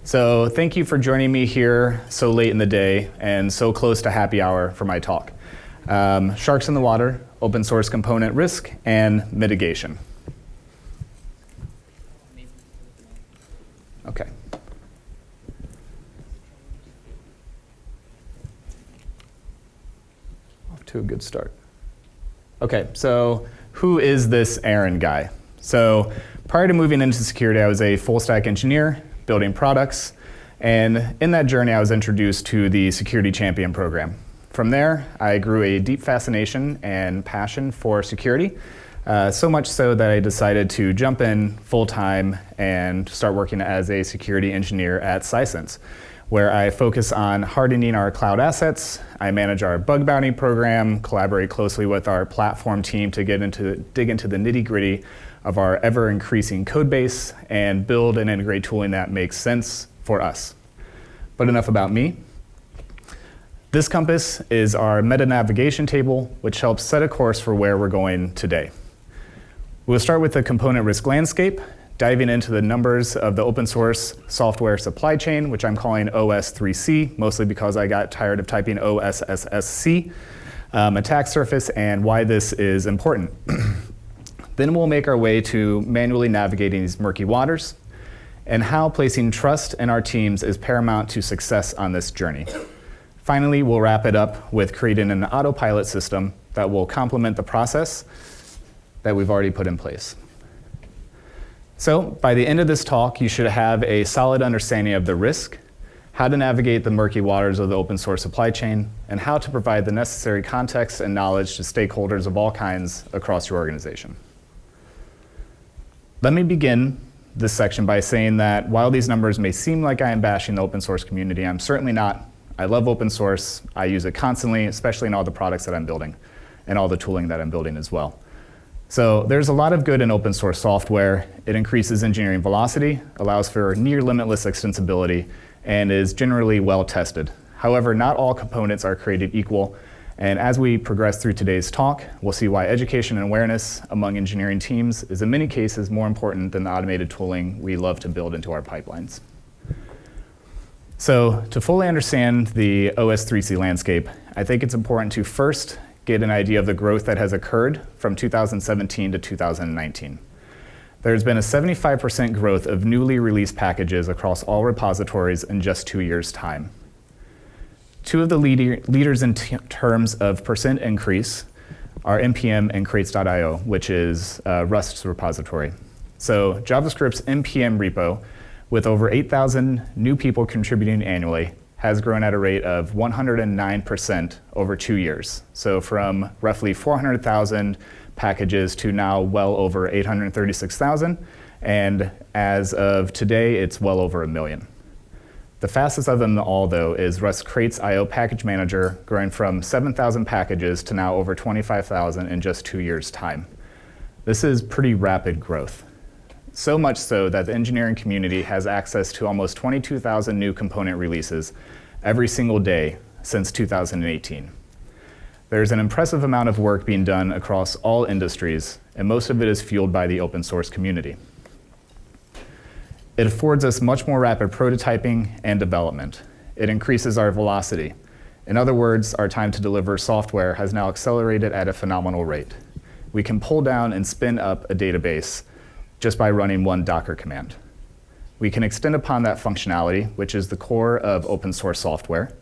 So thank you for joining me here so late in the day and so close to happy hour for my talk. Sharks in the water, open source component risk, and mitigation. Okay. Off to a good start. Okay, so who is this Aaron guy? So prior to moving into security, I was a full stack engineer building products. And in that journey, I was introduced to the Security Champion program. From there, I grew a deep fascination and passion for security, so much so that I decided to jump in full-time and start working as a security engineer at BSidesSF, where I focus on hardening our cloud assets. I manage our bug bounty program, collaborate closely with our platform team to dig into the nitty-gritty of our ever-increasing code base and build and integrate tooling that makes sense for us. But enough about me. This compass is our meta navigation table, which helps set a course for where we're going today. We'll start with the component risk landscape, diving into the numbers of the open source software supply chain, which I'm calling OS3C, mostly because I got tired of typing OSSC, attack surface, and why this is important. Then we'll make our way to manually navigating these murky waters and how placing trust in our teams is paramount to success on this journey. Finally, we'll wrap it up with creating an autopilot system that will complement the process that we've already put in place. So by the end of this talk, you should have a solid understanding of the risk, how to navigate the murky waters of the open source supply chain, and how to provide the necessary context and knowledge to stakeholders of all kinds across your organization. Let me begin this section by saying that while these numbers may seem like I am bashing the open source community, I'm certainly not. I love open source. I use it constantly, especially in all the products that I'm building and all the tooling that I'm building as well. So there's a lot of good in open source software. It increases engineering velocity, allows for near limitless extensibility, and is generally well tested. However, not all components are created equal. And as we progress through today's talk, we'll see why education and awareness among engineering teams is in many cases more important than the automated tooling we love to build into our pipelines. So to fully understand the OS3C landscape, I think it's important to first get an idea of the growth that has occurred from 2017 to 2019. There's been a 75% growth of newly released packages across all repositories in just 2 years' time. Two of the leaders in terms of percent increase are npm and crates.io, which is Rust's repository. So JavaScript's npm repo, with over 8,000 new people contributing annually, has grown at a rate of 109% over 2 years. So from roughly 400,000 packages to now well over 836,000, and as of today, it's well over 1 million. The fastest of them all, though, is Rust's Crates.io package manager, growing from 7,000 packages to now over 25,000 in just 2 years' time. This is pretty rapid growth. So much so that the engineering community has access to almost 22,000 new component releases every single day since 2018. There's an impressive amount of work being done across all industries, and most of it is fueled by the open source community. It affords us much more rapid prototyping and development. It increases our velocity. In other words, our time to deliver software has now accelerated at a phenomenal rate. We can pull down and spin up a database just by running one Docker command. We can extend upon that functionality, which is the core of open source software,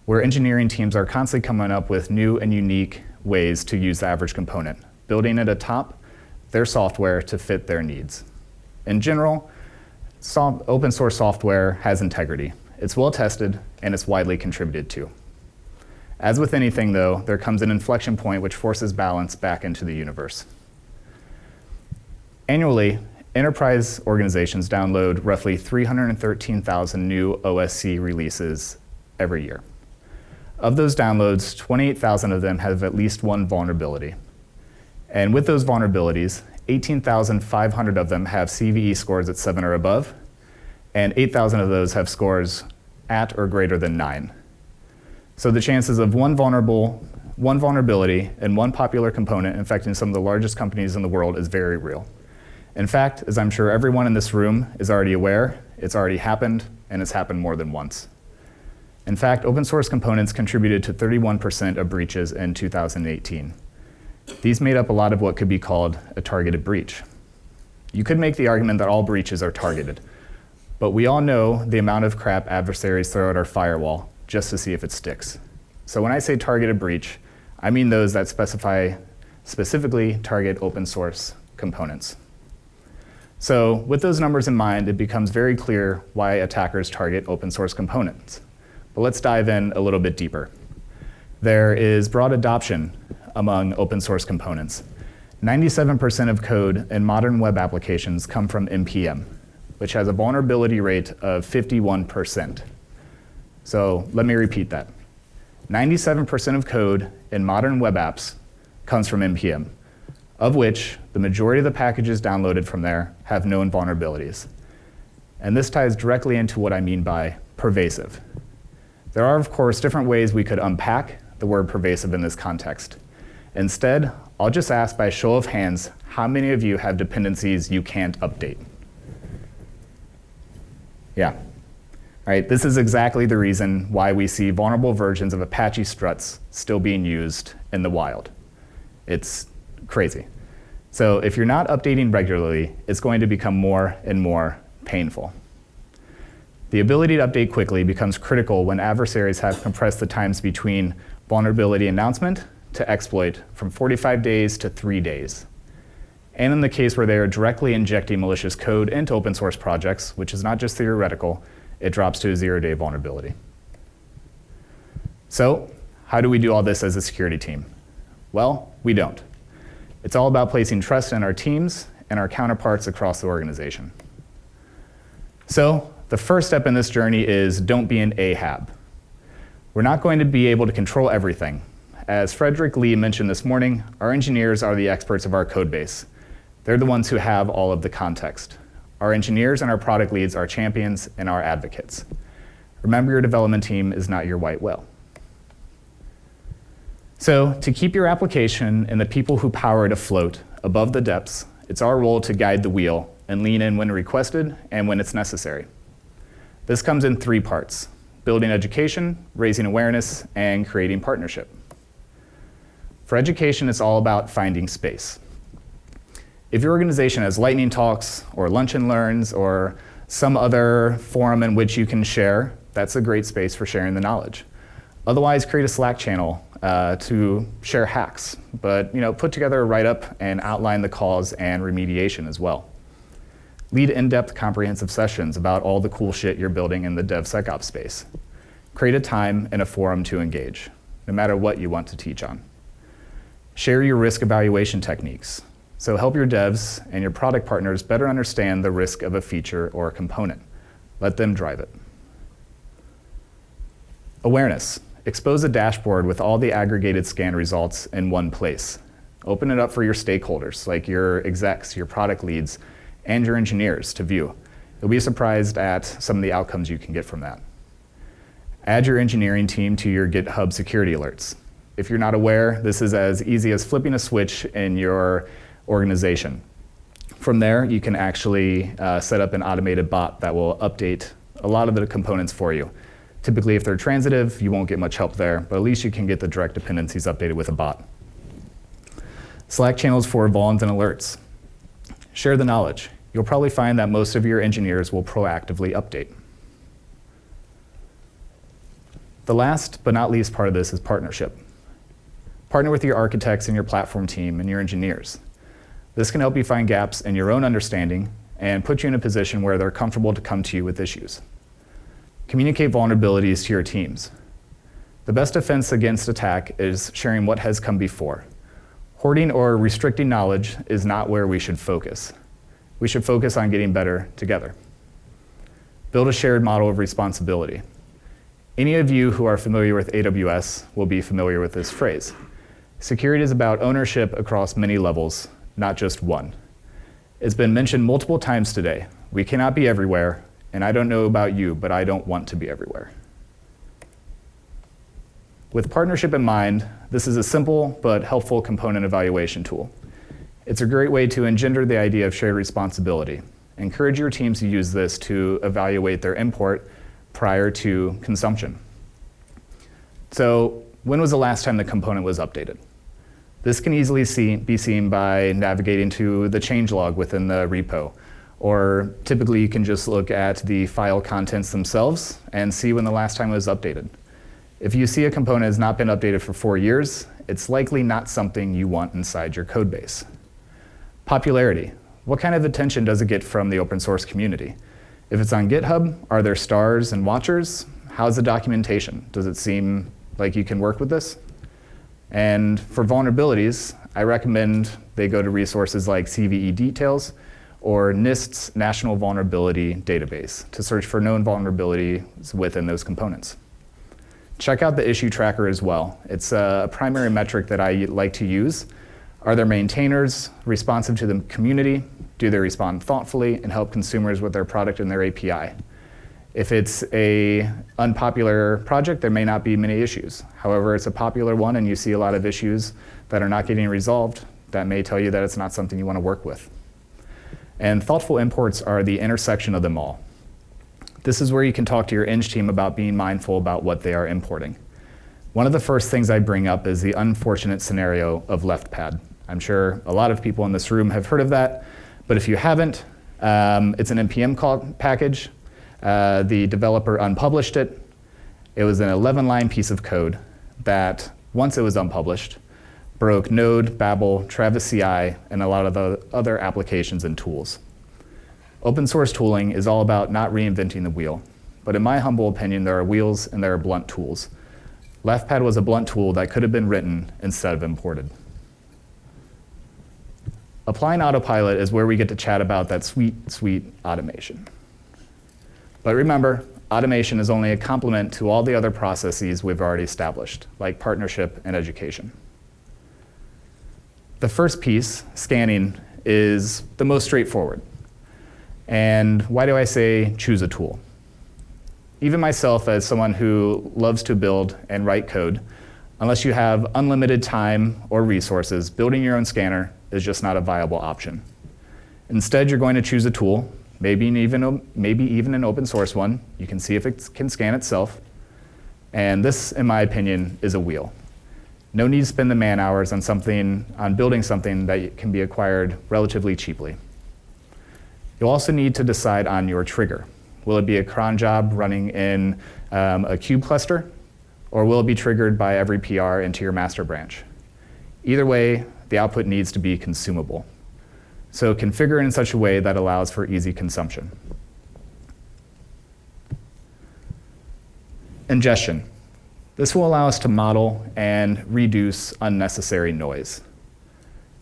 where engineering teams are constantly coming up with new and unique ways to use the average component, building it atop their software to fit their needs. In general, open source software has integrity. It's well tested, and it's widely contributed to. As with anything, though, there comes an inflection point which forces balance back into the universe. Annually, enterprise organizations download roughly 313,000 new OSC releases every year. Of those downloads, 28,000 of them have at least one vulnerability. And with those vulnerabilities, 18,500 of them have CVE scores at 7 or above, and 8,000 of those have scores at or greater than 9. So the chances of one vulnerability and one popular component infecting some of the largest companies in the world is very real. In fact, as I'm sure everyone in this room is already aware, it's already happened, and it's happened more than once. In fact, open source components contributed to 31% of breaches in 2018. These made up a lot of what could be called a targeted breach. You could make the argument that all breaches are targeted, but we all know the amount of crap adversaries throw at our firewall just to see if it sticks. So when I say targeted breach, I mean those that specifically target open source components. So with those numbers in mind, it becomes very clear why attackers target open source components. But let's dive in a little bit deeper. There is broad adoption among open source components. 97% of code in modern web applications come from NPM, which has a vulnerability rate of 51%. So let me repeat that. 97% of code in modern web apps comes from NPM, of which the majority of the packages downloaded from there have known vulnerabilities. And this ties directly into what I mean by pervasive. There are, of course, different ways we could unpack the word pervasive in this context. Instead, I'll just ask by a show of hands, how many of you have dependencies you can't update? Yeah. All right, this is exactly the reason why we see vulnerable versions of Apache struts still being used in the wild. It's crazy. So if you're not updating regularly, it's going to become more and more painful. The ability to update quickly becomes critical when adversaries have compressed the times between vulnerability announcement to exploit from 45 days to 3 days. And in the case where they are directly injecting malicious code into open source projects, which is not just theoretical, it drops to a 0-day vulnerability. So how do we do all this as a security team? Well, we don't. It's all about placing trust in our teams and our counterparts across the organization. So the first step in this journey is don't be an Ahab. We're not going to be able to control everything. As Frederick Lee mentioned this morning, our engineers are the experts of our code base. They're the ones who have all of the context. Our engineers and our product leads are champions and our advocates. Remember, your development team is not your white whale. So to keep your application and the people who power it afloat above the depths, it's our role to guide the wheel and lean in when requested and when it's necessary. This comes in 3 parts: building education, raising awareness, and creating partnership. For education, it's all about finding space. If your organization has lightning talks or lunch and learns or some other forum in which you can share, that's a great space for sharing the knowledge. Otherwise, create a Slack channel to share hacks, but put together a write-up and outline the cause and remediation as well. Lead in-depth comprehensive sessions about all the cool shit you're building in the DevSecOps space. Create a time and a forum to engage, no matter what you want to teach on. Share your risk evaluation techniques. So help your devs and your product partners better understand the risk of a feature or a component. Let them drive it. Awareness. Expose a dashboard with all the aggregated scan results in one place. Open it up for your stakeholders, like your execs, your product leads, and your engineers to view. You'll be surprised at some of the outcomes you can get from that. Add your engineering team to your GitHub security alerts. If you're not aware, this is as easy as flipping a switch in your organization. From there, you can actually set up an automated bot that will update a lot of the components for you. Typically, if they're transitive, you won't get much help there, but at least you can get the direct dependencies updated with a bot. Slack channels for vulns and alerts. Share the knowledge. You'll probably find that most of your engineers will proactively update. The last but not least part of this is partnership. Partner with your architects and your platform team and your engineers. This can help you find gaps in your own understanding and put you in a position where they're comfortable to come to you with issues. Communicate vulnerabilities to your teams. The best defense against attack is sharing what has come before. Hoarding or restricting knowledge is not where we should focus. We should focus on getting better together. Build a shared model of responsibility. Any of you who are familiar with AWS will be familiar with this phrase. Security is about ownership across many levels, not just one. It's been mentioned multiple times today. We cannot be everywhere, and I don't know about you, but I don't want to be everywhere. With partnership in mind, this is a simple but helpful component evaluation tool. It's a great way to engender the idea of shared responsibility. Encourage your teams to use this to evaluate their import prior to consumption. So when was the last time the component was updated? This can easily be seen by navigating to the changelog within the repo. Or typically you can just look at the file contents themselves and see when the last time it was updated. If you see a component has not been updated for 4 years, it's likely not something you want inside your code base. Popularity. What kind of attention does it get from the open source community? If it's on GitHub, are there stars and watchers? How's the documentation? Does it seem like you can work with this? And for vulnerabilities, I recommend they go to resources like CVE Details or NIST's National Vulnerability Database to search for known vulnerabilities within those components. Check out the issue tracker as well. It's a primary metric that I like to use. Are their maintainers responsive to the community? Do they respond thoughtfully and help consumers with their product and their API? If it's an unpopular project, there may not be many issues. However, it's a popular one and you see a lot of issues that are not getting resolved, that may tell you that it's not something you want to work with. And thoughtful imports are the intersection of them all. This is where you can talk to your eng team about being mindful about what they are importing. One of the first things I bring up is the unfortunate scenario of left pad. I'm sure a lot of people in this room have heard of that, but if you haven't, it's an npm package. The developer unpublished it. It was an 11-line piece of code that, once it was unpublished, broke Node, Babel, Travis CI, and a lot of the other applications and tools. Open source tooling is all about not reinventing the wheel, but in my humble opinion, there are wheels and there are blunt tools. LeftPad was a blunt tool that could have been written instead of imported. Applying autopilot is where we get to chat about that sweet, sweet automation. But remember, automation is only a complement to all the other processes we've already established, like partnership and education. The first piece, scanning, is the most straightforward. And why do I say choose a tool? Even myself, as someone who loves to build and write code, unless you have unlimited time or resources, building your own scanner is just not a viable option. Instead, you're going to choose a tool, maybe even an open source one. You can see if it can scan itself. And this, in my opinion, is a wheel. No need to spend the man hours on building something that can be acquired relatively cheaply. You'll also need to decide on your trigger. Will it be a cron job running in a kube cluster, or will it be triggered by every PR into your master branch? Either way, the output needs to be consumable. So configure it in such a way that allows for easy consumption. Ingestion. This will allow us to model and reduce unnecessary noise.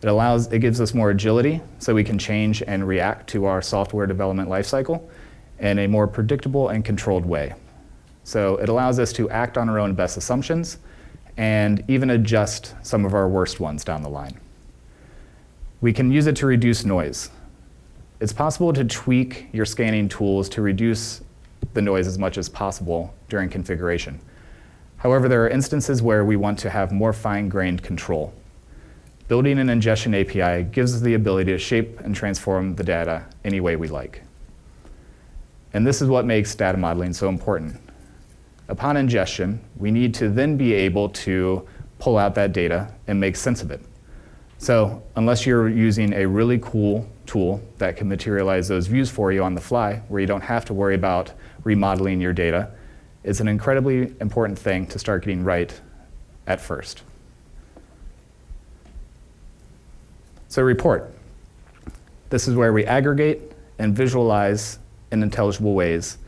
It gives us more agility so we can change and react to our software development lifecycle in a more predictable and controlled way. So it allows us to act on our own best assumptions and even adjust some of our worst ones down the line. We can use it to reduce noise. It's possible to tweak your scanning tools to reduce the noise as much as possible during configuration. However, there are instances where we want to have more fine-grained control. Building an ingestion API gives us the ability to shape and transform the data any way we like. And this is what makes data modeling so important. Upon ingestion, we need to then be able to pull out that data and make sense of it. So unless you're using a really cool tool that can materialize those views for you on the fly, where you don't have to worry about remodeling your data, it's an incredibly important thing to start getting right at first. So report. This is where we aggregate and visualize in intelligible ways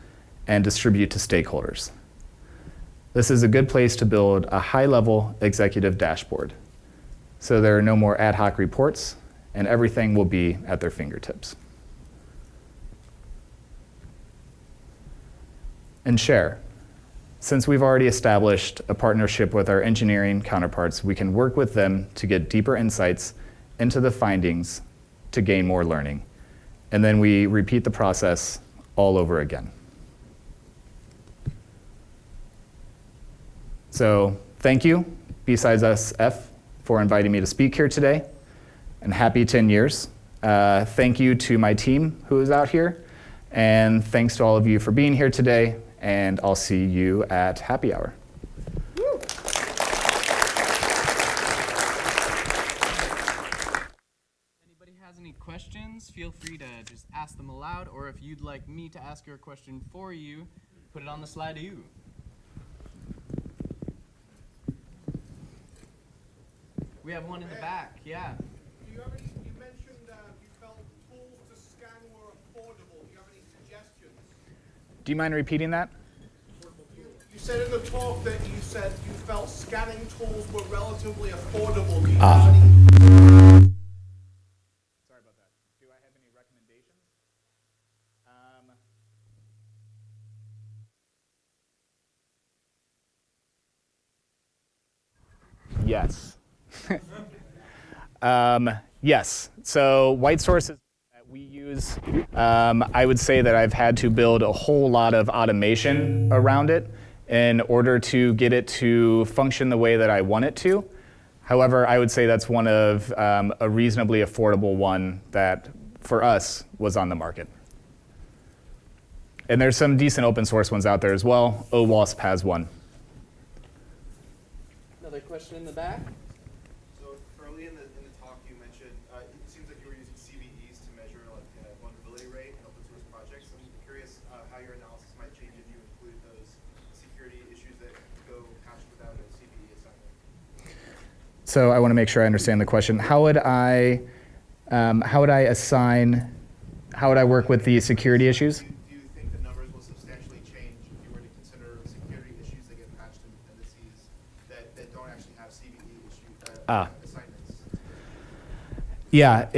and distribute to stakeholders. This is a good place to build a high-level executive dashboard. So there are no more ad hoc reports, and everything will be at their fingertips. And share. Since we've already established a partnership with our engineering counterparts, we can work with them to get deeper insights into the findings to gain more learning. And then we repeat the process all over again. So thank you, BSidesSF, for inviting me to speak here today. and happy 10 years. Thank you to my team who is out here, and thanks to all of you for being here today, and I'll see you at happy hour. Anybody has any questions, feel free to just ask them aloud, or if you'd like me to ask your question for you, put it on the slide to you. We have one in the back, yeah. Do you have any, you mentioned you felt tools to scan were affordable. Do you have any suggestions? Do you mind repeating that? You said in the talk that you said you felt scanning tools were relatively affordable. Do you have any? Sorry about that. Do I have any recommendations? Yes. Yes. So white sources that we use, I would say that I've had to build a whole lot of automation around it in order to get it to function the way that I want it to. However, I would say that's one of a reasonably affordable one that, for us, was on the market. And there's some decent open source ones out there as well. OWASP has one. Another question in the back? So early in the talk, you mentioned it seems like you were using CVEs to measure like vulnerability rate in open source projects. I'm curious how your analysis might change if you include those security issues that go patched without a CVE assignment. So I want to make sure I understand the question. How would I work with the security issues? Do you think the numbers will substantially change if you were to consider security issues that get patched in dependencies that don't actually have CVE assignments? Yeah,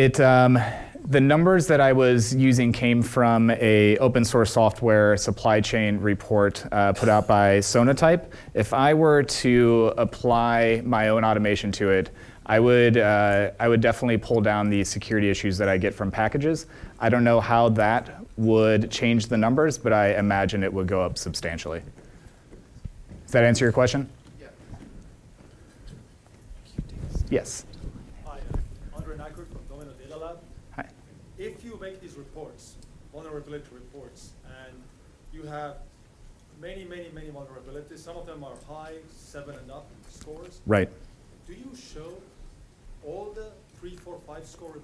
the numbers that I was using came from a open source software supply chain report put out by Sonatype. If I were to apply my own automation to it, I would definitely pull down the security issues that I get from packages. I don't know how that would change the numbers, but I imagine it would go up substantially. Does that answer your question? Yeah. Yes. Hi, Andre Nykerk from Domino Data Lab. Hi. If you make these reports, vulnerability reports, and you have many vulnerabilities, some of them are high, 7 and up scores. Right. Do you show all the 3, 4, 5 score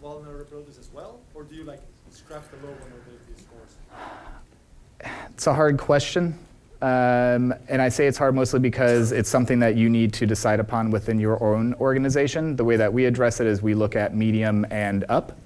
vulnerabilities as well, or do you like scrap the low vulnerability scores? It's a hard question. And I say it's hard mostly because it's something that you need to decide upon within your own organization. The way that we address it is we look at medium and up.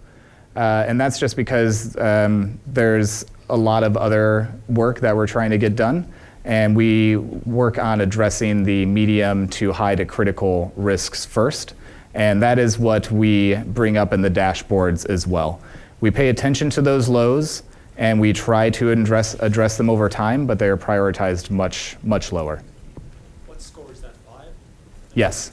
And that's just because there's a lot of other work that we're trying to get done. And we work on addressing the medium to high to critical risks first. And that is what we bring up in the dashboards as well. We pay attention to those lows, and we try to address them over time, but they are prioritized much lower. What score is that, 5? Yes.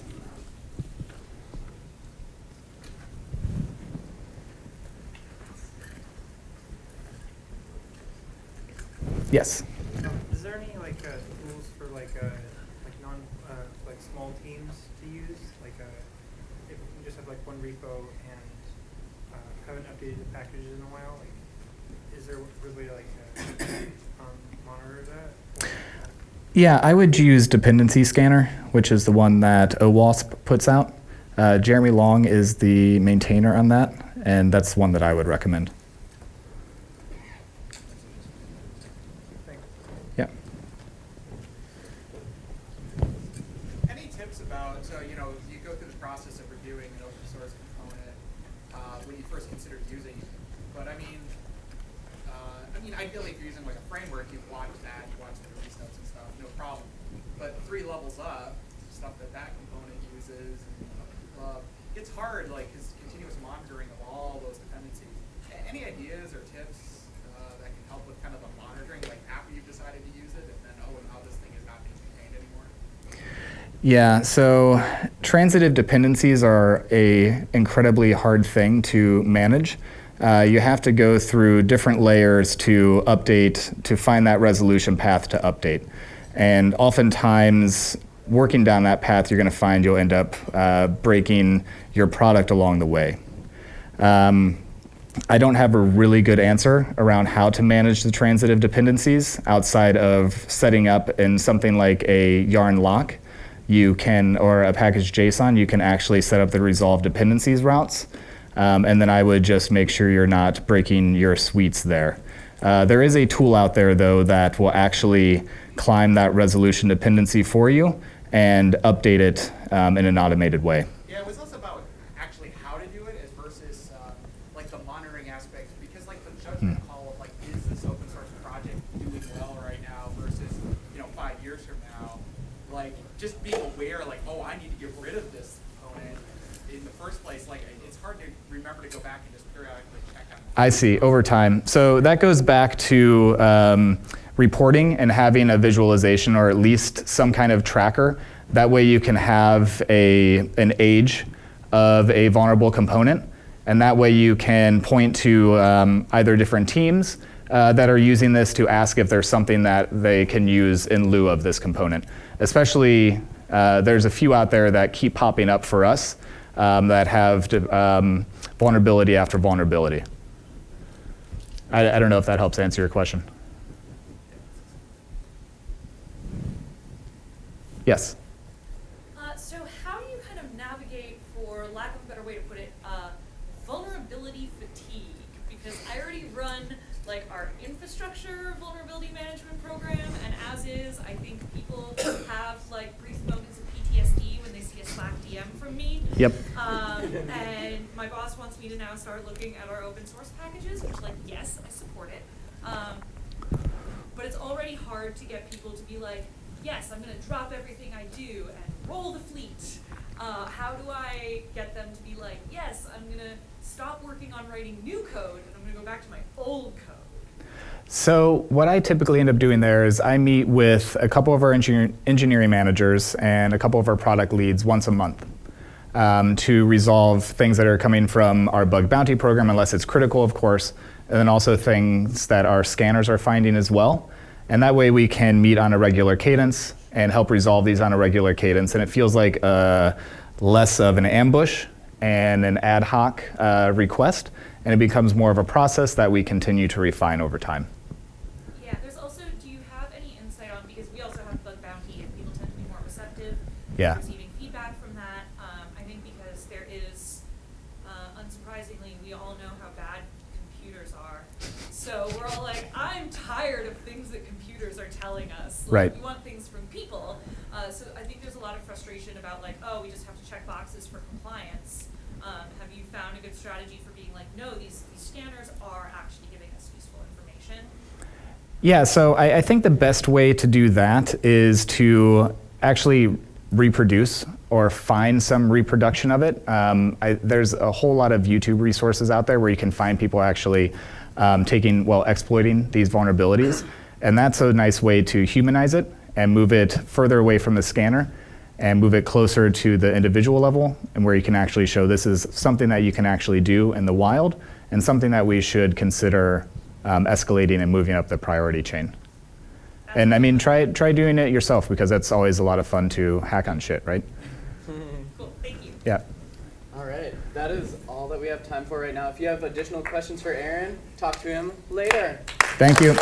Yes. Is there any tools for small teams to use? If you just have one repo and haven't updated the packages in a while, is there a good way to monitor that? Yeah, I would use Dependency Scanner, which is the one that OWASP puts out. Jeremy Long is the maintainer on that, and that's one that I would recommend. Yeah. Any tips about, so you go through the process of reviewing an open source component when you first considered using it. But I mean, ideally if you're using a framework, you watch that, you watch the release notes and stuff, no problem. But 3 levels up, stuff that component uses, and it's hard, because continuous monitoring of all those dependencies. Any ideas or tips that can help with kind of the monitoring, after you've decided to use it, and then, now this thing is not being maintained anymore? Yeah, so transitive dependencies are an incredibly hard thing to manage. You have to go through different layers to update, to find that resolution path to update. And oftentimes, working down that path, you're going to find you'll end up breaking your product along the way. I don't have a really good answer around how to manage the transitive dependencies outside of setting up in something like a yarn lock. You can, or a package JSON, you can actually set up the resolve dependencies routes. And then I would just make sure you're not breaking your suites there. There is a tool out there, though, that will actually climb that resolution dependency for you and update it in an automated way. Yeah, it was less about actually how to do it as versus like the monitoring aspect, because like the judgment call of like, is this open source project doing well right now versus 5 years from now, like just being aware like, oh, I need to get rid of this component in the first place. Like it's hard to remember to go back and just periodically check on. I see, over time. So that goes back to reporting and having a visualization, or at least some kind of tracker. That way you can have an age of a vulnerable component, and that way you can point to either different teams that are using this to ask if there's something that they can use in lieu of this component. Especially, there's a few out there that keep popping up for us that have vulnerability after vulnerability. I don't know if that helps answer your question. Yes? So how do you kind of navigate, for lack of a better way to put it, vulnerability fatigue? Because I already run like our infrastructure vulnerability management program, and as is, I think people have like brief moments of PTSD when they see a Slack DM from me. Yep. And my boss wants me to now start looking at our open source packages, which, like, yes, I support it. But it's already hard to get people to be like, yes, I'm going to drop everything I do and roll the fleet. How do I get them to be like, yes, I'm going to stop working on writing new code and I'm going to go back to my old code? So what I typically end up doing there is I meet with a couple of our engineering managers and a couple of our product leads once a month to resolve things that are coming from our bug bounty program, unless it's critical, of course, and then also things that our scanners are finding as well. And that way we can meet on a regular cadence and help resolve these on a regular cadence. And it feels like less of an ambush and an ad hoc request, and it becomes more of a process that we continue to refine over time. Yeah, there's also, do you have any insight on, because we also have bug bounty and people tend to be more receptive Yeah. to receiving feedback from that. I think because there is, unsurprisingly, we all know how bad computers are. So we're all like, I'm tired of things that computers are telling us. Like, Right. we want things from people. So I think there's a lot of frustration about like, oh, we just have to check boxes for compliance. Have you found a good strategy for being like, no, these scanners are actually giving us useful information? Yeah, so I think the best way to do that is to actually reproduce or find some reproduction of it. There's a whole lot of YouTube resources out there where you can find people actually exploiting these vulnerabilities. And that's a nice way to humanize it and move it further away from the scanner and move it closer to the individual level, and where you can actually show this is something that you can actually do in the wild and something that we should consider escalating and moving up the priority chain. And I mean, try doing it yourself, because that's always a lot of fun to hack on shit, right? Cool, thank you. Yeah. All right, that is all that we have time for right now. If you have additional questions for Aaron, talk to him later. Thank you.